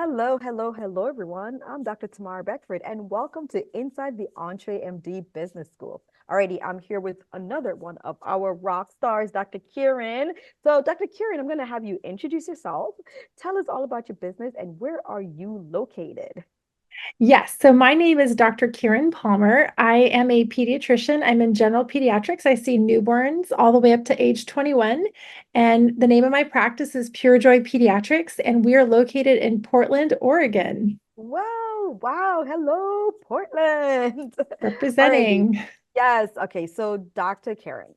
Hello, everyone. I'm Dr. Tamara Beckford, and welcome to Inside the EntreMD Business School. Alrighty, I'm here with another one of our rock stars, Dr. Kirin. So, Dr. Kirin, I'm going to have you introduce yourself. Tell us all about your business and where are you located? Yes. So my name is Dr. Kirin Palmer. I am a pediatrician. I'm in general pediatrics. I see newborns all the way up to age 21. And the name of my practice is Pure Joy Pediatrics, and we are located in Portland, Oregon, Wow, wow. Hello, Portland. Alrighty. representing. Yes. Okay. So, Dr. Karen,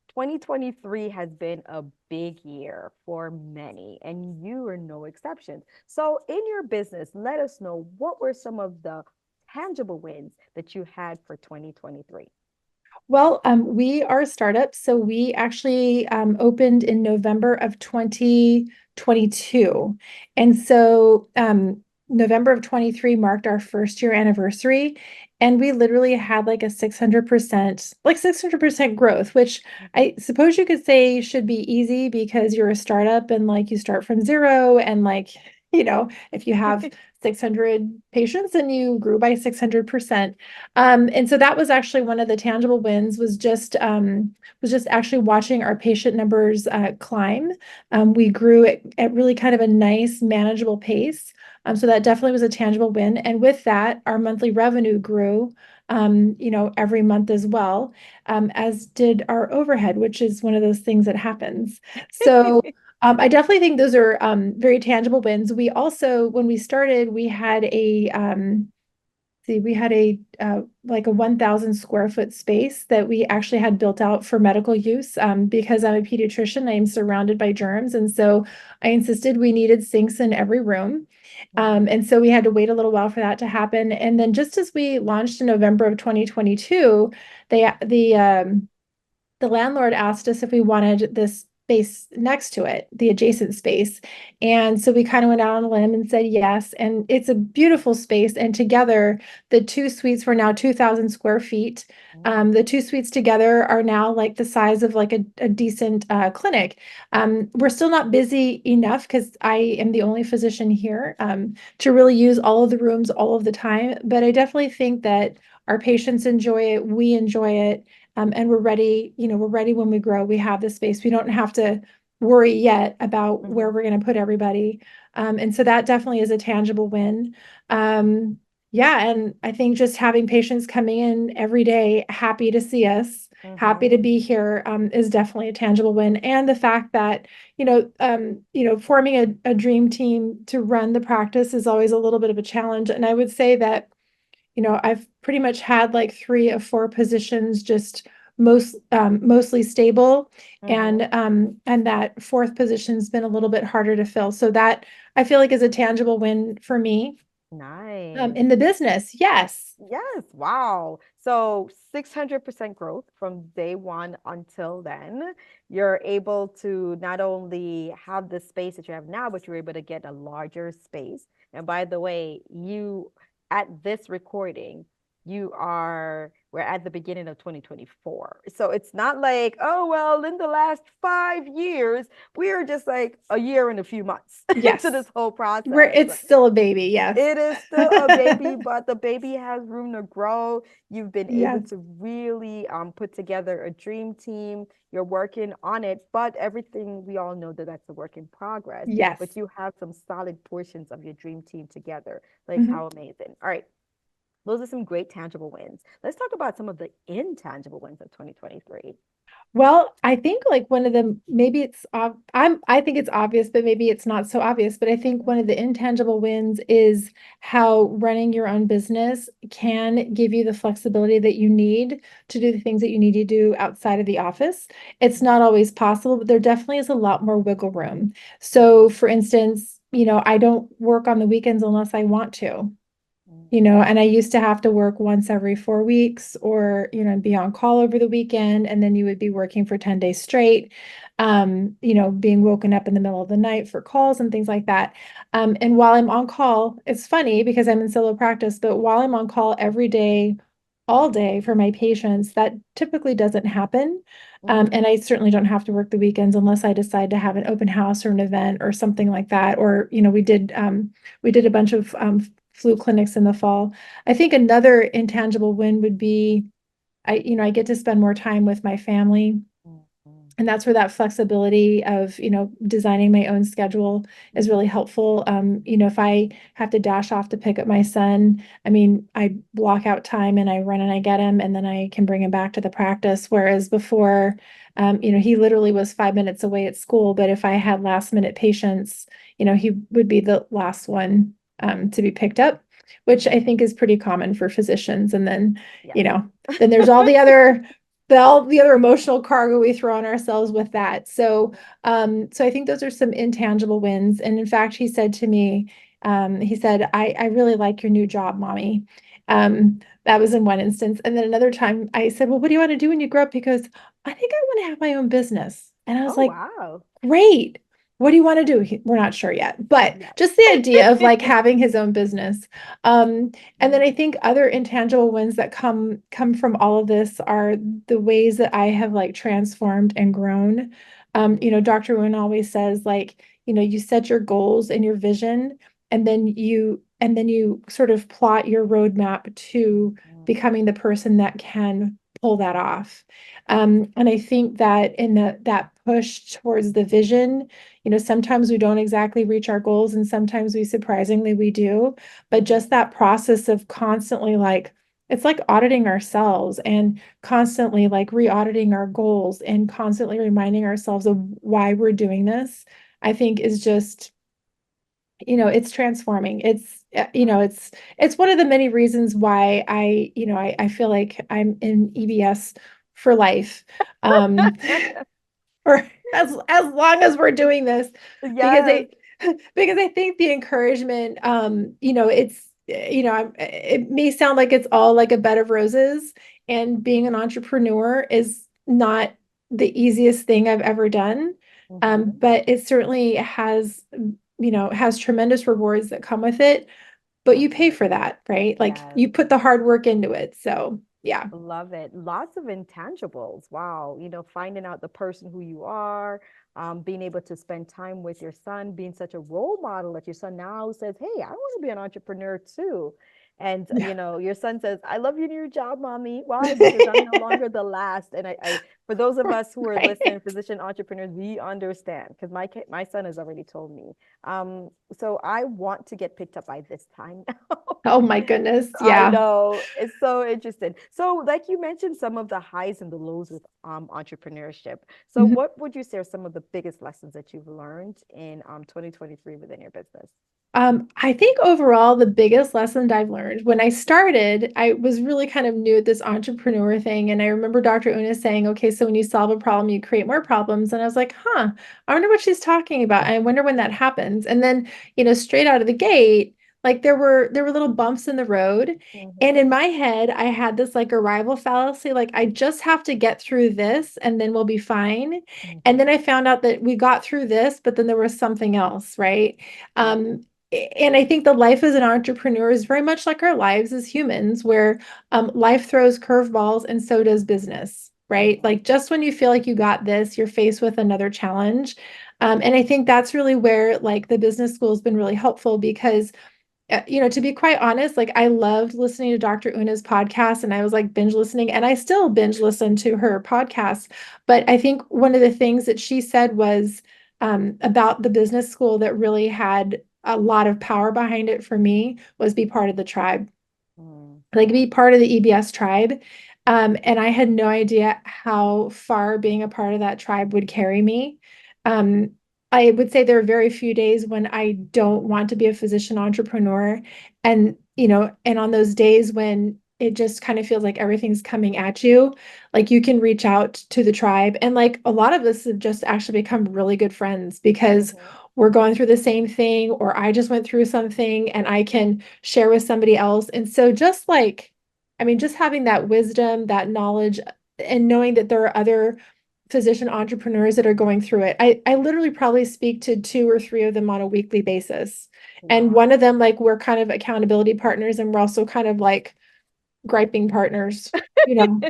2023 has been a big year for many, and you are no exception. So, in your business, let us know what were some of the tangible wins that you had for 2023. Well, we are a startup, so we actually opened in November of 2022. And so November of 23 marked our first year anniversary. And we literally had like a 600% growth, which Mhm. I suppose you could say should be easy because you're a startup and like you start from zero and like, if you have 600 patients and you grew by 600%. And so that was actually one of the tangible wins was just actually watching our patient numbers climb. We grew at really kind of a nice, manageable pace. So that definitely was a tangible win. And with that, our monthly revenue grew, every month as well, as did our overhead, which is one of those things that happens. So I definitely think those are very tangible wins. We also, when we started, we had a like a 1,000 square foot space that we actually had built out for medical use. Because I'm a pediatrician, I am surrounded by germs, and so I insisted we needed sinks in every room. Mhm. And so we had to wait a little while for that to happen. And then just as we launched in November of 2022, they the landlord asked us if we wanted this space next to it, the adjacent space. And so we kind of went out on a limb and said yes. And it's a beautiful space. And together, the two suites were now 2,000 square feet. Mm. The two suites together are now like the size of like a decent clinic. We're still not busy enough because I am the only physician here to really use all of the rooms all of the time. But I definitely think that our patients enjoy it. We enjoy it, and we're ready when we grow. We have the space. We don't have to worry yet about where Mhm. we're going to put everybody. And so that definitely is a tangible win. Um, yeah, and I think just having patients coming in every day, happy to see us, happy Mhm. to be here, is definitely a tangible win. And the fact that, forming a dream team to run the practice is always a little bit of a challenge. And I would say that I've pretty much had like three or four positions just mostly stable, Mhm. and that fourth position's been a little bit harder to fill. So that I feel like is a tangible win for me Nice. in the business. Yes. Yes, wow. So 600% growth from day one until then. You're able to not only have the space that you have now, but you're able to get a larger space. And by the way, at this recording, we're at the beginning of 2024. So it's not like, oh, well, in the last 5 years, we're just like a year and a few months into Yes. this whole We're process. it's still a baby. Yes. It is still a baby, but the baby has room to grow. You've been able Yes. to really put together a dream team. You're working on it, but everything we all know that that's a work in progress. Yes. But you have some solid portions of your dream team together. Like, Mhm. how amazing. All right. Those are some great tangible wins. Let's talk about some of the intangible wins of 2023. Well, I think like one of the maybe I think it's obvious, but maybe it's not so obvious. But I think one of the intangible wins is how running your own business can give you the flexibility that you need to do the things that you need to do outside of the office. It's not always possible, but there definitely is a lot more wiggle room. So, for instance, I don't work on the weekends unless I want to. And I used to have to work once every 4 weeks or, be on call over the weekend. And then you would be working for 10 days straight, being woken up in the middle of the night for calls and things like that. And while I'm on call, it's funny because I'm in solo practice, but while I'm on call every day, all day for my patients. That typically doesn't happen. Mhm. And I certainly don't have to work the weekends unless I decide to have an open house or an event or something like that. Or, we did a bunch of flu clinics in the fall. I think another intangible win would be I get to spend more time with my family. Mhm. And that's where that flexibility of, designing my own schedule is Mhm. really helpful. If I have to dash off to pick up my son, I mean, I block out time and I run and I get him, and then I can bring him back to the practice. Whereas before, he literally was 5 minutes away at school, but if I had last minute patients, he would be the last one to be picked up, which I think is pretty common for physicians. And then, Yes. you know, then there's all the other emotional cargo we throw on ourselves with that. So I think those are some intangible wins. And in fact, he said to me, he said, I really like your new job, mommy. That was in one instance. And then another time I said, well, what do you want to do when you grow up? Because I think I want to have my own business. And I was Oh, like, wow. great. What do you want to do? We're not sure yet, but Yes. just the idea of like having his own business. And then Mhm. I think other intangible wins that come from all of this are the ways that I have like transformed and grown. Dr. Woon always says like, you set your goals and your vision, and then you sort of plot your roadmap to Mhm. becoming the person that can pull that off. And I think that in that push towards the vision, sometimes we don't exactly reach our goals, and sometimes we do. But just Mhm. that process of constantly like, it's like auditing ourselves and constantly like re-auditing our goals and constantly reminding ourselves of why we're doing this, I think is just, it's transforming. It's one of the many reasons why I feel like I'm in EBS for life. Um, for as long as we're doing this, because Yes. I because I think the encouragement, it may sound like it's all like a bed of roses, and being an entrepreneur is not the easiest thing I've ever done. Mhm. But it certainly has tremendous rewards that come with it, but you pay for Definitely. that, right? Like Yes. you put the hard work into it. So yeah. Love it. Lots of intangibles. Wow. Finding out the person who you are, being able to spend time with your son, being such a role model that your son now says, hey, I want to be an entrepreneur too. And, Yeah. your son says, I love your new job, mommy. Why? Because I'm no longer the last. And for those of us who are Right. listening, physician entrepreneurs, we understand because my son has already told me. So I want to get picked up by this time now. Oh my goodness. I Yeah. know. It's so interesting. So, like you mentioned, some of the highs and the lows with entrepreneurship. So, Mhm. what would you say are some of the biggest lessons that you've learned in 2023 within your business? I think overall, the biggest lesson I've learned when I started, I was really kind of new at this entrepreneur thing. And I remember Dr. Una saying, okay, so when you solve a problem, you create more problems. And I was like, huh, I wonder what she's talking about. I wonder when that happens. And then, straight out of the gate, like there were little bumps in the road. And Mm-hmm. in my head, I had this like arrival fallacy, like I just have to get through this and then we'll be fine. And then Mm-hmm. I found out that we got through this, but then there was something else, right? Yeah. Um, and I think the life as an entrepreneur is very much like our lives as humans, where life throws curveballs and so does business, right? Mm-hmm. Like just when you feel like you got this, you're faced with another challenge. And I think that's really where like the business school has been really helpful because to be quite honest, like I loved listening to Dr. Una's podcast and I was like binge listening and I still binge listen to her podcast. But I think one of the things that she said was about the business school that really had a lot of power behind it for me was be part of the tribe, like be part of the EBS tribe. And I had no idea how far being a part of that tribe would carry me. Um, I would say there are very few days when I don't want to be a physician entrepreneur. And on those days when it just kind of feels like everything's coming at you, like you can reach out to the tribe. And like a lot of us have just actually become really good friends because Mm-hmm. we're going through the same thing, or I just went through something and I can share with somebody else. And so just like, I mean, just having that wisdom, that knowledge, and knowing that there are other physician entrepreneurs that are going through it. I literally probably speak to two or three of them on a weekly basis. And one Wow. of them, like, we're kind of accountability partners, and we're also kind of like griping partners, you know.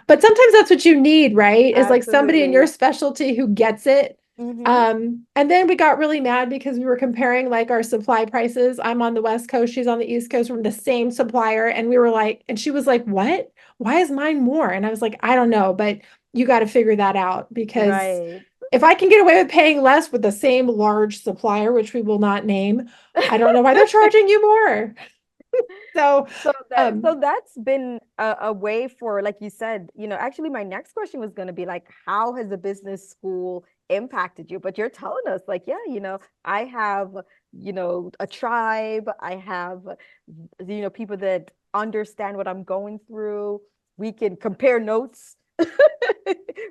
But sometimes that's what you need, right? Is like somebody in your Absolutely. specialty who gets it. Hmm. And then we got really mad because we were comparing like our supply prices. I'm on the West Coast, she's on the East Coast from the same supplier. And we were like, and she was like, what? Why is mine more? And I was like, I don't know, but you got to figure that out because Right. if I can get away with paying less with the same large supplier, which we will not name, I don't know why they're charging you more. So, So um, that's been a way for, like you said, actually my next question was going to be like, how has the business school impacted you? But you're telling us like, yeah, I have, a tribe, I have, people that understand what I'm going through. We can compare notes.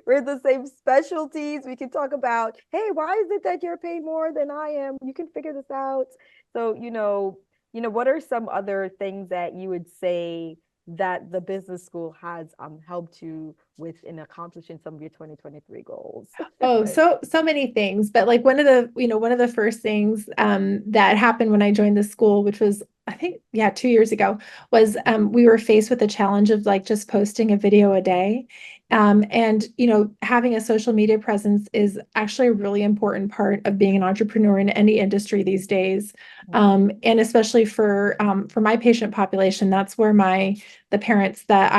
We're the same specialties. We can talk about, hey, why is it that you're paid more than I am? You can figure this out. So, what are some other things that you would say that the business school has helped you with in accomplishing some of your 2023 goals? oh, so many things, but like one of the first things that happened when I joined the school, which was I think, yeah, 2 years ago, was we were faced with the challenge of like just posting a video a day. And having a social media presence is actually a really important part of being an entrepreneur in any industry these days. And especially for my patient population, that's where the parents that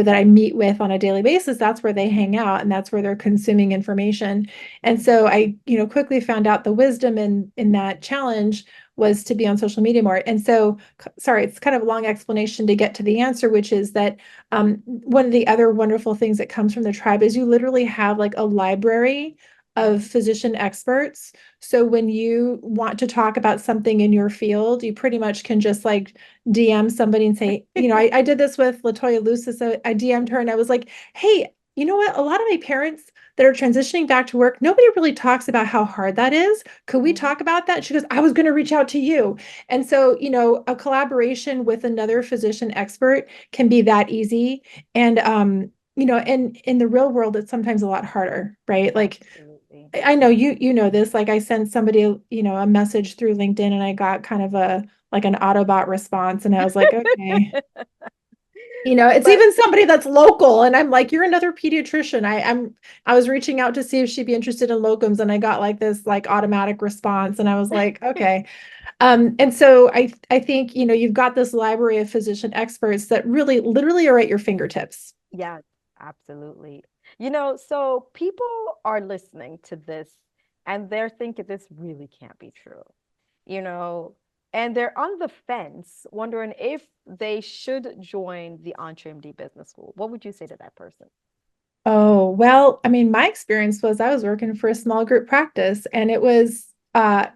that I meet with on a daily basis, that's where they hang out and that's where they're consuming information. And so I, quickly found out the wisdom in that challenge was to be on social media more. And so, sorry, it's kind of a long explanation to get to the answer, which is that one of the other wonderful things that comes from the tribe is you literally have like a library of physician experts. So when you want to talk about something in your field, you pretty much can just like DM somebody and say, I did this with Latoya Lucis. So I DM'd her and I was like, hey, you know what? A lot of my parents that are transitioning back to work, nobody really talks about how hard that is. Could we Mhm. talk about that? She goes, I was going to reach out to you. And so, a collaboration with another physician expert can be that easy. And, and in the real world, it's sometimes a lot harder, right? Like, Absolutely. I know you know this. Like I sent somebody, a message through LinkedIn and I got kind of like an Autobot response. And I was like, okay. It's But even somebody that's local. And I'm like, you're another pediatrician. I was reaching out to see if she'd be interested in locums, and I got like this like automatic response. And I was like, okay. And so I think, you've got this library of physician experts that really literally are at your fingertips. yeah, absolutely. So people are listening to this and they're thinking this really can't be true, you know, and they're on the fence wondering if they should join the EntreMD Business School. What would you say to that person? Oh, well, I mean, my experience was I was working for a small group practice and it was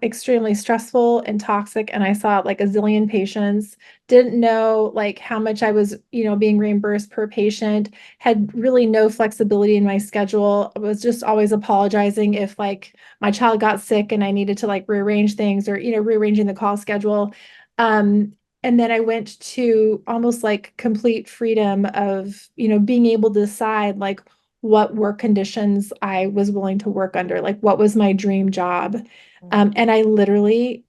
extremely stressful and toxic. And I saw like a zillion patients, didn't know like how much I was, being reimbursed per patient, had really no flexibility in my schedule. I was just always apologizing if like my child got sick and I needed to like rearrange things or, rearranging the call schedule. Um, and then I went to almost like complete freedom of, being able to decide like what work conditions I was willing to work under, like what was my dream job. Mhm. And I literally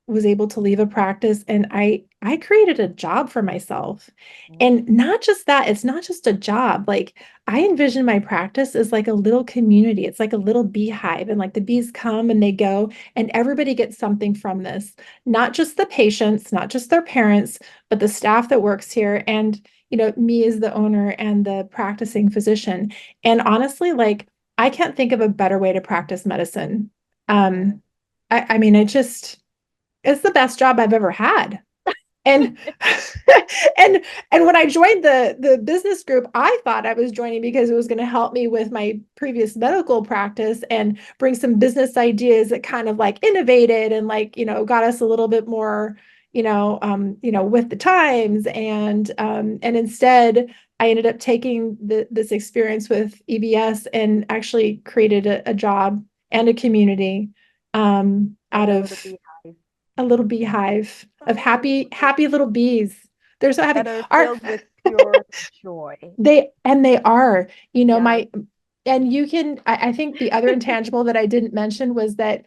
was able to leave a practice and I created a job for myself. And not just that, it's not just a job. Like I envision my practice as like a little community. It's like a little beehive and like the bees come and they go and everybody gets something from this. Not just the patients, not just their parents, but the staff that works here and me as the owner and the practicing physician. And honestly, like I can't think of a better way to practice medicine. Mhm. Um, I mean, it's the best job I've ever had. And and and when I joined the business group, I thought I was joining because it was going to help me with my previous medical practice and bring some business ideas that kind of like innovated and like, got us a little bit more, with the times. And instead I ended up taking this experience with EBS and actually created a job and a community A out little of beehive. a little beehive of Oh, happy little bees. They're so happy. that are Are filled with pure joy. they are, Yes. and you can, I think the other intangible that I didn't mention was that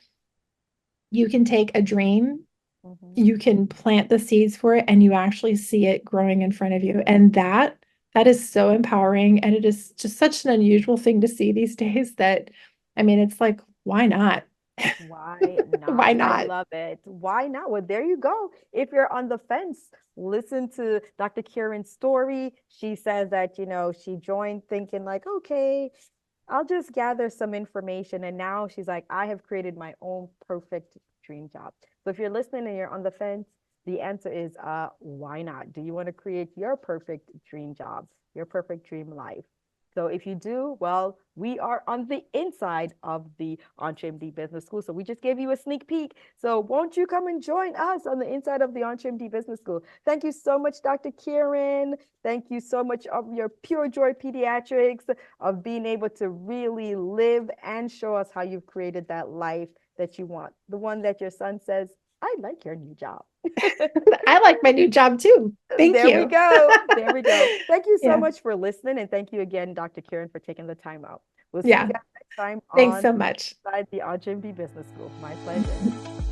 you can take a dream Mhm. you can plant the seeds for it and you actually see it growing in front of you. And that is so empowering. And it is just such an unusual thing to see these days that, I mean, it's like, why not? Why Why not? I not? love it. Why not? Well, there you go. If you're on the fence, listen to Dr. Kirin's story. She says that, she joined thinking like, okay, I'll just gather some information. And now she's like, I have created my own perfect dream job. So if you're listening and you're on the fence, the answer is why not? Do you want to create your perfect dream job, your perfect dream life? So if you do, well, we are on the inside of the EntreMD Business School. So we just gave you a sneak peek. So won't you come and join us on the inside of the EntreMD Business School? Thank you so much, Dr. Kirin. Thank you so much of your Pure Joy Pediatrics, of being able to really live and show us how you've created that life that you want, the one that your son says, I like your new job. I like my new job too. Thank There we you. go. There we go. Thank you so Yeah. much for listening. And thank you again, Dr. Kirin, for taking the time out. We'll see you Yeah. guys next time Thanks on so much. Inside the RGMD Business School. My pleasure.